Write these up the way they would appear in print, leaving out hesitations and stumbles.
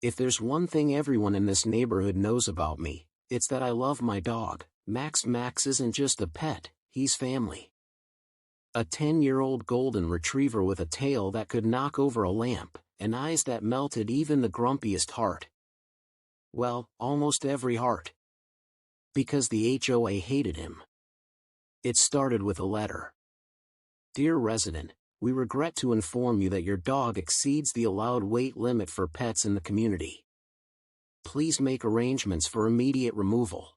If there's one thing everyone in this neighborhood knows about me, it's that I love my dog, Max. Max isn't just a pet, he's family. A 10-year-old golden retriever with a tail that could knock over a lamp, and eyes that melted even the grumpiest heart. Well, almost every heart. Because the HOA hated him. It started with a letter. Dear resident, we regret to inform you that your dog exceeds the allowed weight limit for pets in the community. Please make arrangements for immediate removal.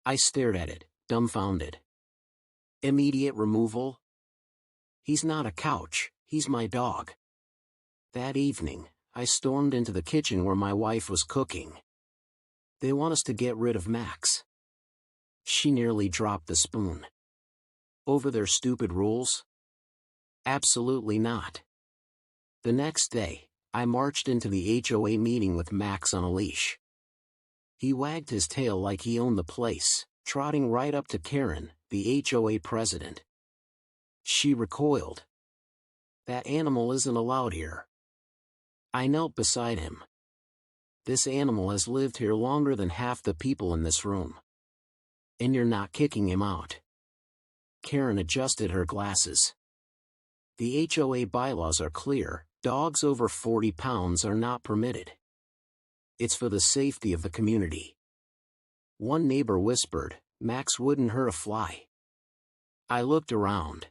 I stared at it, dumbfounded. Immediate removal? He's not a couch, he's my dog. That evening, I stormed into the kitchen where my wife was cooking. They want us to get rid of Max. She nearly dropped the spoon. Over their stupid rules? Absolutely not. The next day, I marched into the HOA meeting with Max on a leash. He wagged his tail like he owned the place, trotting right up to Karen, the HOA president. She recoiled. That animal isn't allowed here. I knelt beside him. This animal has lived here longer than half the people in this room. And you're not kicking him out. Karen adjusted her glasses. The HOA bylaws are clear, dogs over 40 pounds are not permitted. It's for the safety of the community. One neighbor whispered, Max wouldn't hurt a fly. I looked around.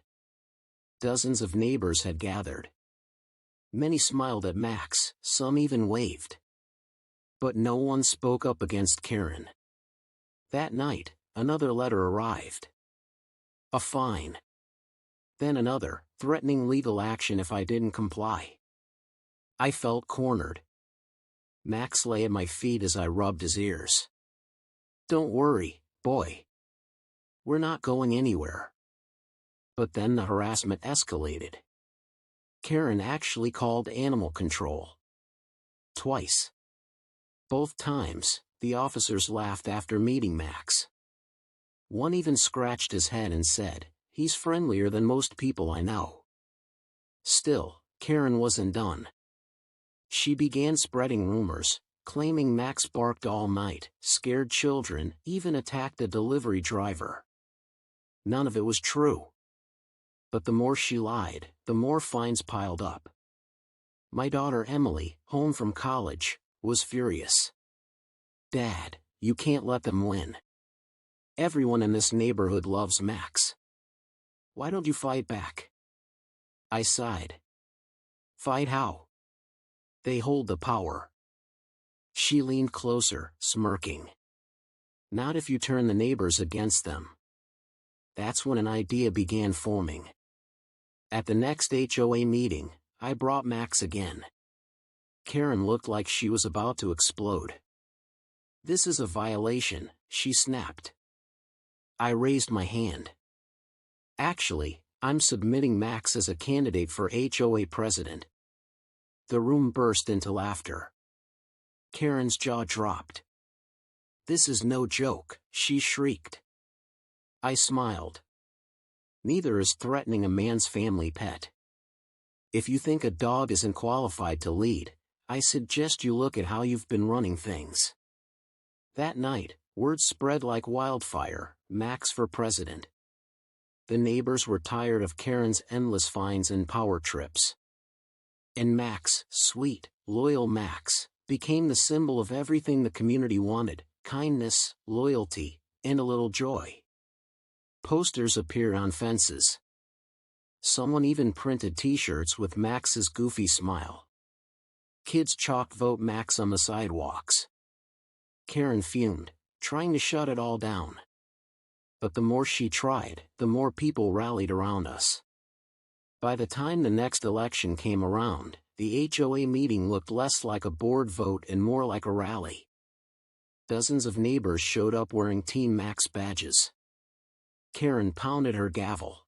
Dozens of neighbors had gathered. Many smiled at Max, some even waved. But no one spoke up against Karen. That night, another letter arrived. A fine. Then another, threatening legal action if I didn't comply. I felt cornered. Max lay at my feet as I rubbed his ears. Don't worry, boy. We're not going anywhere. But then the harassment escalated. Karen actually called animal control. Twice. Both times, the officers laughed after meeting Max. One even scratched his head and said, he's friendlier than most people I know. Still, Karen wasn't done. She began spreading rumors, claiming Max barked all night, scared children, even attacked a delivery driver. None of it was true. But the more she lied, the more fines piled up. My daughter Emily, home from college, was furious. Dad, you can't let them win. Everyone in this neighborhood loves Max. Why don't you fight back? I sighed. Fight how? They hold the power. She leaned closer, smirking. Not if you turn the neighbors against them. That's when an idea began forming. At the next HOA meeting, I brought Max again. Karen looked like she was about to explode. This is a violation, she snapped. I raised my hand. Actually, I'm submitting Max as a candidate for HOA president. The room burst into laughter. Karen's jaw dropped. This is no joke, she shrieked. I smiled. Neither is threatening a man's family pet. If you think a dog isn't qualified to lead, I suggest you look at how you've been running things. That night, word spread like wildfire, Max for president. The neighbors were tired of Karen's endless fines and power trips. And Max, sweet, loyal Max, became the symbol of everything the community wanted: kindness, loyalty, and a little joy. Posters appeared on fences. Someone even printed t-shirts with Max's goofy smile. Kids chalked "Vote Max" on the sidewalks. Karen fumed, trying to shut it all down. But the more she tried, the more people rallied around us. By the time the next election came around, the HOA meeting looked less like a board vote and more like a rally. Dozens of neighbors showed up wearing Team Max badges. Karen pounded her gavel.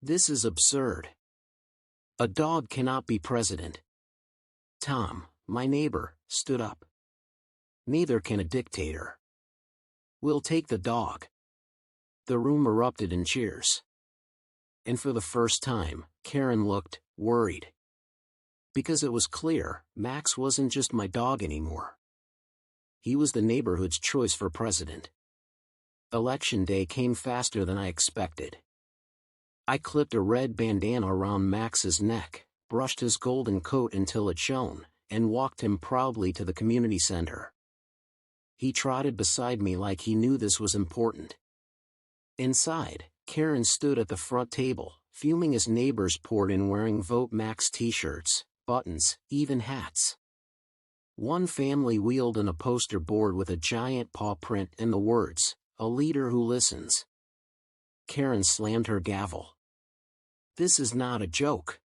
This is absurd. A dog cannot be president. Tom, my neighbor, stood up. Neither can a dictator. We'll take the dog. The room erupted in cheers. And for the first time, Karen looked worried. Because it was clear, Max wasn't just my dog anymore. He was the neighborhood's choice for president. Election day came faster than I expected. I clipped a red bandana around Max's neck, brushed his golden coat until it shone, and walked him proudly to the community center. He trotted beside me like he knew this was important. Inside, Karen stood at the front table, fuming as neighbors poured in wearing Vote Max t-shirts, buttons, even hats. One family wheeled in a poster board with a giant paw print and the words, "A leader who listens." Karen slammed her gavel. "This is not a joke.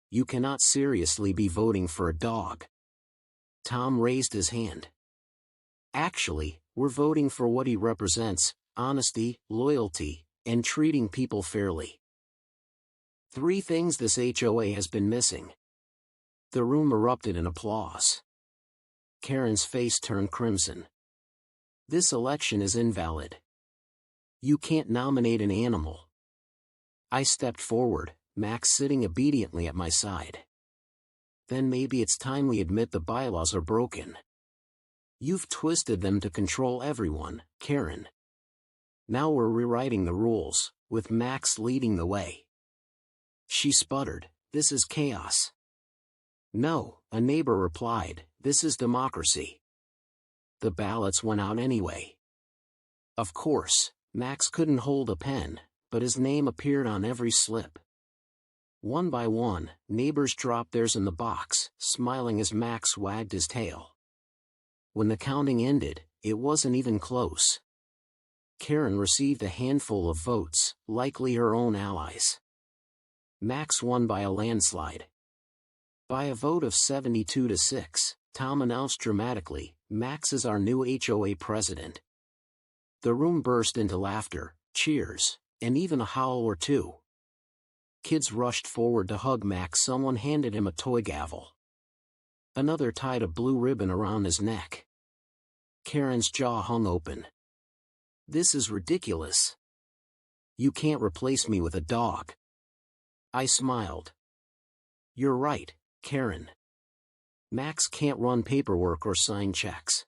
You cannot seriously be voting for a dog." Tom raised his hand. "Actually, we're voting for what he represents: honesty, loyalty, and treating people fairly. 3 things this HOA has been missing." The room erupted in applause. Karen's face turned crimson. "This election is invalid. You can't nominate an animal." I stepped forward, Max sitting obediently at my side. "Then maybe it's time we admit the bylaws are broken. You've twisted them to control everyone, Karen. Now we're rewriting the rules, with Max leading the way." She sputtered, "This is chaos." "No," a neighbor replied, "this is democracy." The ballots went out anyway. Of course, Max couldn't hold a pen, but his name appeared on every slip. One by one, neighbors dropped theirs in the box, smiling as Max wagged his tail. When the counting ended, it wasn't even close. Karen received a handful of votes, likely her own allies. Max won by a landslide. By a vote of 72-6, Tom announced dramatically, "Max is our new HOA president." The room burst into laughter, cheers, and even a howl or two. Kids rushed forward to hug Max. Someone handed him a toy gavel. Another tied a blue ribbon around his neck. Karen's jaw hung open. "This is ridiculous. You can't replace me with a dog." I smiled. "You're right, Karen. Max can't run paperwork or sign checks.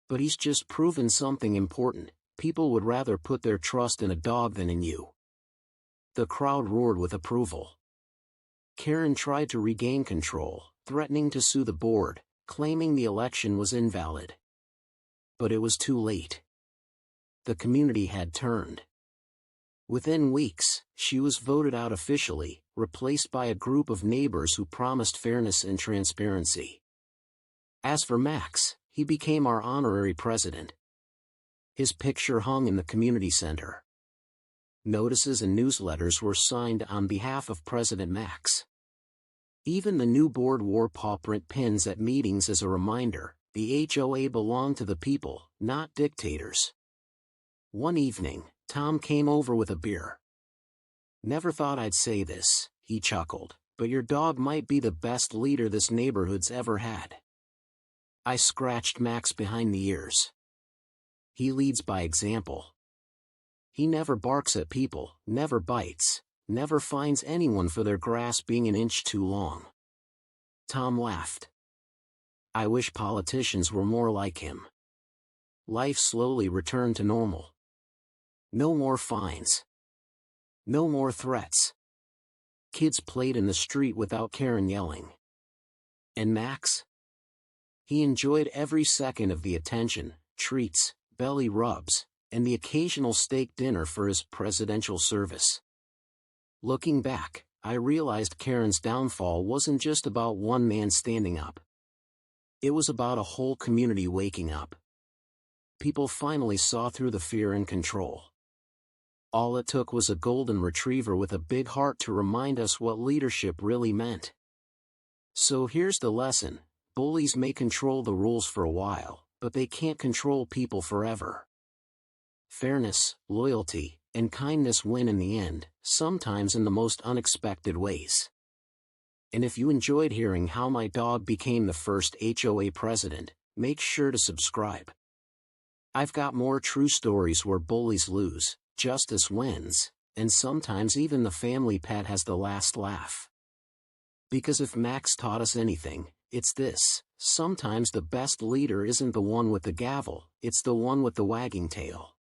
But he's just proven something important: people would rather put their trust in a dog than in you." The crowd roared with approval. Karen tried to regain control, threatening to sue the board, claiming the election was invalid. But it was too late. The community had turned. Within weeks, she was voted out officially, replaced by a group of neighbors who promised fairness and transparency. As for Max, he became our honorary president. His picture hung in the community center. Notices and newsletters were signed on behalf of President Max. Even the new board wore paw print pins at meetings as a reminder: the HOA belonged to the people, not dictators. One evening, Tom came over with a beer. "Never thought I'd say this," he chuckled, "but your dog might be the best leader this neighborhood's ever had." I scratched Max behind the ears. "He leads by example. He never barks at people, never bites, never fines anyone for their grass being an inch too long." Tom laughed. "I wish politicians were more like him." Life slowly returned to normal. No more fines. No more threats. Kids played in the street without Karen yelling. And Max? He enjoyed every second of the attention, treats, belly rubs, and the occasional steak dinner for his presidential service. Looking back, I realized Karen's downfall wasn't just about one man standing up. It was about a whole community waking up. People finally saw through the fear and control. All it took was a golden retriever with a big heart to remind us what leadership really meant. So here's the lesson: bullies may control the rules for a while, but they can't control people forever. Fairness, loyalty, and kindness win in the end, sometimes in the most unexpected ways. And if you enjoyed hearing how my dog became the first HOA president, make sure to subscribe. I've got more true stories where bullies lose, justice wins, and sometimes even the family pet has the last laugh. Because if Max taught us anything, it's this: sometimes the best leader isn't the one with the gavel, it's the one with the wagging tail.